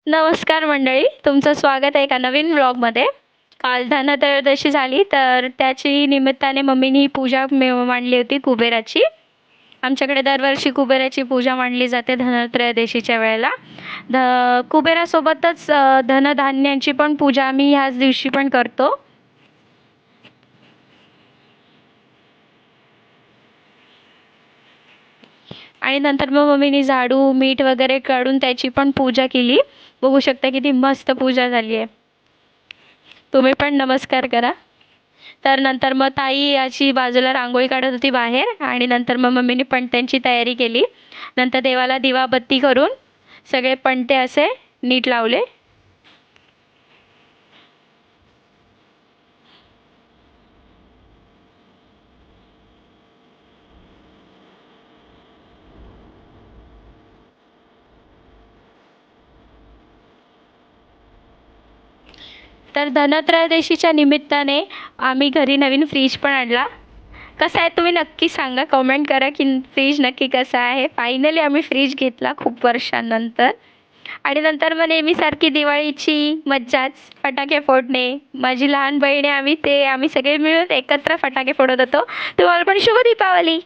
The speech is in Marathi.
नमस्कार मंडळी, तुमचं स्वागत आहे एका नवीन व्लॉगमध्ये. काल धनत्रयोदशी झाली, तर त्याची निमित्ताने मम्मीनी पूजा मांडली होती कुबेराची. आमच्याकडे दरवर्षी कुबेराची पूजा मांडली जाते धनत्रयोदशीच्या वेळेला. कुबेरासोबतच धनधान्यांची पण पूजा आम्ही ह्याच दिवशी पण करतो. आणि नंतर मग मम्मीनी झाडू, मीठ वगैरे काढून त्याची पण पूजा केली. बघू शकता किती मस्त पूजा झाली आहे. तुम्ही पण नमस्कार करा. तर नंतर मग ताई अशी बाजूला रांगोळी काढत होती बाहेर आणि नंतर मग मम्मीने पणत्यांची तयारी केली. नंतर देवाला दिवाबत्ती करून सगळे पणते असे नीट लावले. तर धनत्रयोदशीच्या निमित्ताने आम्ही घरी नवीन फ्रीज पण आणला. कसा आहे तुम्ही नक्की सांगा, कमेंट करा की फ्रीज नक्की कसा आहे. फायनली आम्ही फ्रीज घेतला खूप वर्षांनंतर. आणि नंतर मग नेहमीसारखी दिवाळीची मज्जाच, फटाके फोडणे. माझी लहान बहीण आहे, आम्ही सगळे मिळून एकत्र फटाके फोडत होतो. तुम्हाला पण शुभ दीपावली.